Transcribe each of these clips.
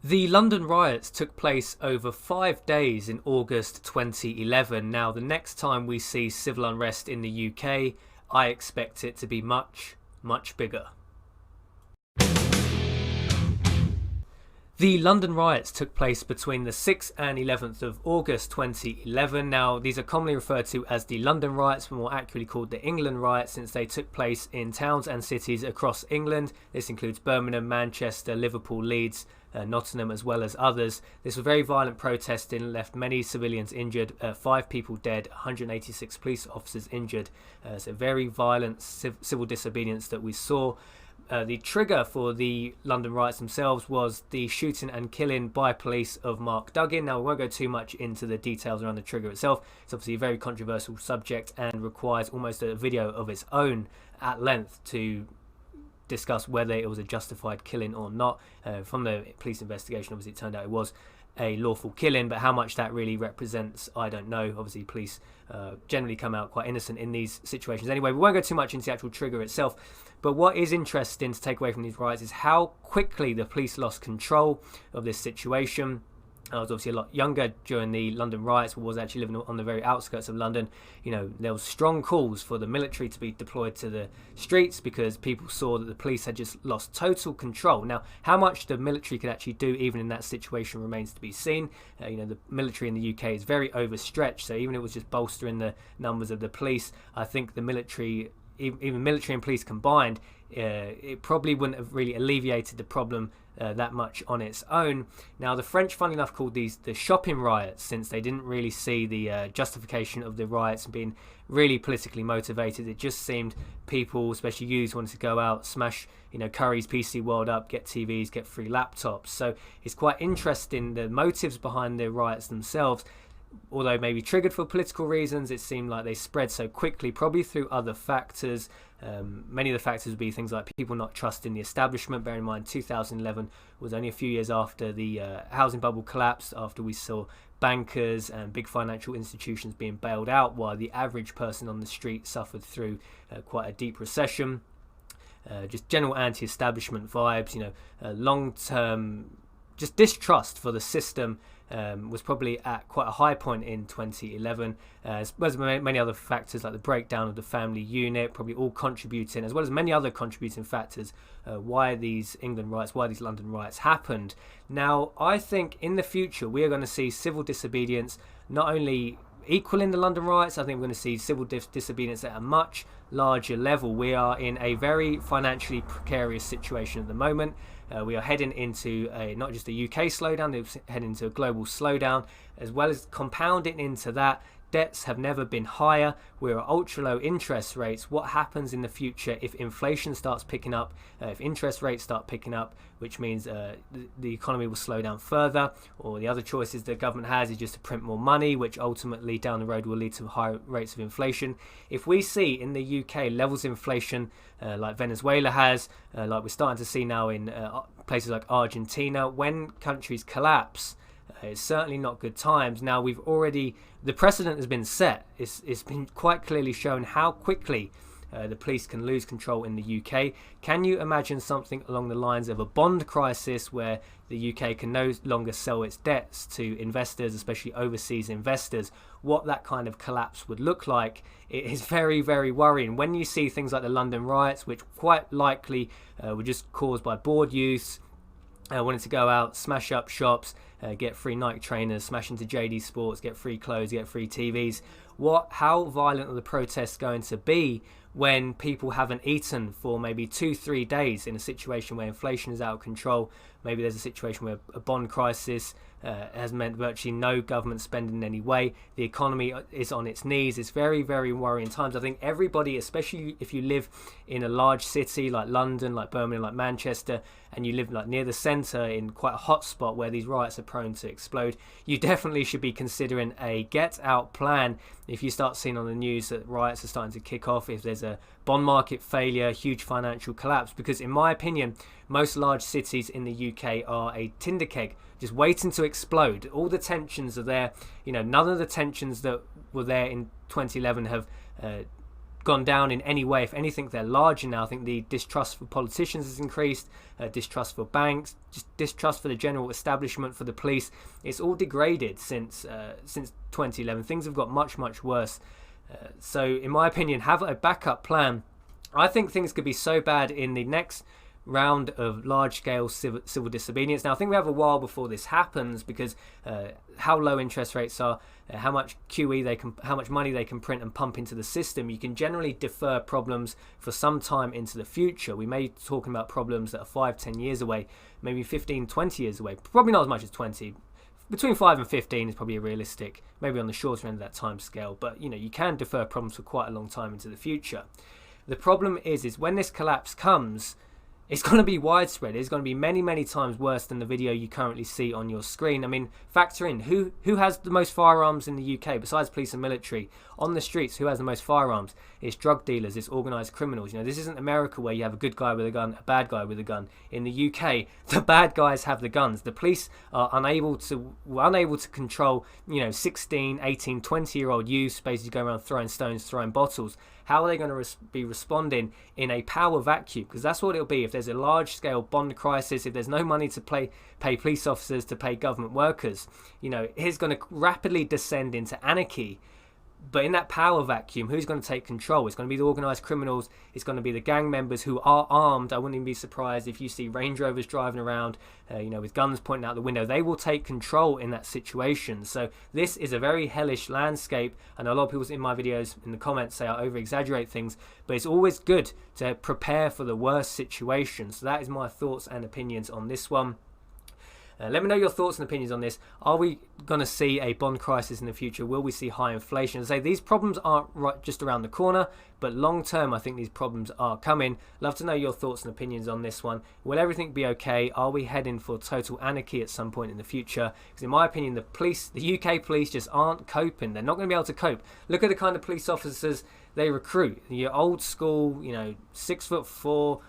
The London riots took place over 5 days in August 2011. Now, the next time we see civil unrest in the UK, I expect it to be much, much bigger. The London riots took place between the 6th and 11th of August 2011. Now, these are commonly referred to as the London riots, but more accurately called the England riots, since they took place in towns and cities across England. This includes Birmingham, Manchester, Liverpool, Leeds, Nottingham, as well as others. This was very violent protesting, left many civilians injured, 5 people dead, 186 police officers injured. So very violent civil disobedience that we saw. The trigger for the London riots themselves was the shooting and killing by police of Mark Duggan. Now, we won't go too much into the details around the trigger itself. It's obviously a very controversial subject and requires almost a video of its own at length to discuss whether it was a justified killing or not. From the police investigation, obviously it turned out it was a lawful killing, but how much that really represents, I don't know. Obviously police generally come out quite innocent in these situations anyway. We won't go too much into the actual trigger itself, but what is interesting to take away from these riots is how quickly the police lost control of this situation. I was obviously a lot younger during the London riots, but was actually living on the very outskirts of London. You know, there was strong calls for the military to be deployed to the streets because people saw that the police had just lost total control. Now, how much the military could actually do even in that situation remains to be seen. The military in the UK is very overstretched, so even if it was just bolstering the numbers of the police, I think the military, even military and police combined, it probably wouldn't have really alleviated the problem that much on its own. Now, the French, funnily enough, called these the shopping riots, since they didn't really see the justification of the riots being really politically motivated. It just seemed people, especially youths, wanted to go out, smash Curry's PC World up, get TVs, get free laptops. So it's quite interesting, the motives behind the riots themselves. Although maybe triggered for political reasons, it seemed like they spread so quickly, probably through other factors. Many of the factors would be things like people not trusting the establishment. Bear in mind, 2011 was only a few years after the housing bubble collapsed, after we saw bankers and big financial institutions being bailed out, while the average person on the street suffered through quite a deep recession. Just general anti-establishment vibes, long-term just distrust for the system was probably at quite a high point in 2011, as well as many other factors like the breakdown of the family unit, probably all contributing, as well as many other contributing factors, why these England riots, why these London riots happened. Now, I think in the future we are going to see civil disobedience not only equaling the London riots. I think we're going to see civil disobedience at a much larger level. We are in a very financially precarious situation at the moment. We are heading into not just a UK slowdown, we're heading into a global slowdown, as well as compounding into that. Debts have never been higher. We're at ultra low interest rates. What happens in the future if inflation starts picking up, if interest rates start picking up, which means the economy will slow down further, or the other choices the government has is just to print more money, which ultimately down the road will lead to higher rates of inflation. If we see in the UK levels of inflation like Venezuela has, like we're starting to see now in places like Argentina, when countries collapse, it's certainly not good times. Now, the precedent has been set. It's been quite clearly shown how quickly the police can lose control in the UK. Can you imagine something along the lines of a bond crisis where the UK can no longer sell its debts to investors, especially overseas investors? What that kind of collapse would look like, it is very, very worrying. When you see things like the London riots, which quite likely were just caused by bored youths, wanted to go out, smash up shops, get free Nike trainers, smash into JD Sports, get free clothes, get free TVs. How violent are the protests going to be when people haven't eaten for maybe 2-3 days in a situation where inflation is out of control? Maybe there's a situation where a bond crisis has meant virtually no government spending in any way. The economy is on its knees. It's very, very worrying times. I think everybody, especially if you live in a large city like London, like Birmingham, like Manchester, and you live like near the centre in quite a hot spot where these riots are prone to explode, you definitely should be considering a get out plan. If you start seeing on the news that riots are starting to kick off, if there's a bond market failure, huge financial collapse, because in my opinion, most large cities in the UK are a tinder keg just waiting to explode. All the tensions are there. None of the tensions that were there in 2011 have gone down in any way. If anything, they're larger now. I think the distrust for politicians has increased, distrust for banks, just distrust for the general establishment, for the police. It's all degraded since 2011. Things have got much worse. So in my opinion, have a backup plan. I think things could be so bad in the next round of large-scale civil disobedience. Now, I think we have a while before this happens, because how low interest rates are, how much how much money they can print and pump into the system. You can generally defer problems for some time into the future. We may be talking about problems that are 5-10 years away, maybe 15-20 years away. Probably not as much as 20. Between 5 and 15 is probably a realistic, maybe on the shorter end of that time scale. But you can defer problems for quite a long time into the future. The problem is when this collapse comes, it's going to be widespread. It's going to be many times worse than the video you currently see on your screen. I mean, factor in who has the most firearms in the UK besides police and military on the streets. Who has the most firearms? It's drug dealers, it's organised criminals. This isn't America where you have a good guy with a gun, a bad guy with a gun. In the UK, the bad guys have the guns. The police are unable to control 16, 18, 20-year-old youths basically going around throwing stones, throwing bottles. How are they going to be responding in a power vacuum? Because that's what it'll be if there's a large-scale bond crisis, if there's no money to pay police officers, to pay government workers. It's going to rapidly descend into anarchy. But in that power vacuum, who's going to take control? It's going to be the organised criminals. It's going to be the gang members who are armed. I wouldn't even be surprised if you see Range Rovers driving around, with guns pointing out the window. They will take control in that situation. So this is a very hellish landscape. And a lot of people in my videos, in the comments, say I over-exaggerate things. But it's always good to prepare for the worst situation. So that is my thoughts and opinions on this one. Let me know your thoughts and opinions on this. Are we going to see a bond crisis in the future? Will we see high inflation? As I say, these problems aren't just around the corner, but long term, I think these problems are coming. Love to know your thoughts and opinions on this one. Will everything be okay? Are we heading for total anarchy at some point in the future? Because in my opinion, the UK police just aren't coping. They're not going to be able to cope. Look at the kind of police officers they recruit. Your old school, 6'4",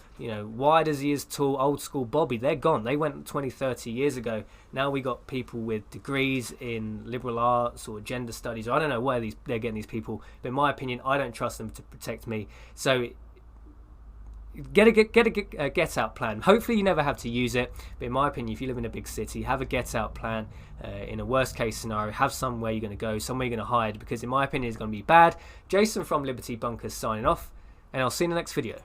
wide as he is tall, old school Bobby. They're gone. They went 20-30 years ago. Now we got people with degrees in liberal arts or gender studies. I don't know where they're getting these people, but in my opinion, I don't trust them to protect me. So get a get out plan. Hopefully you never have to use it, but in my opinion, if you live in a big city, have a get out plan. In a worst case scenario, have somewhere you're going to go, somewhere you're going to hide, because in my opinion, it's going to be bad. Jason from Liberty Bunkers signing off, and I'll see you in the next video.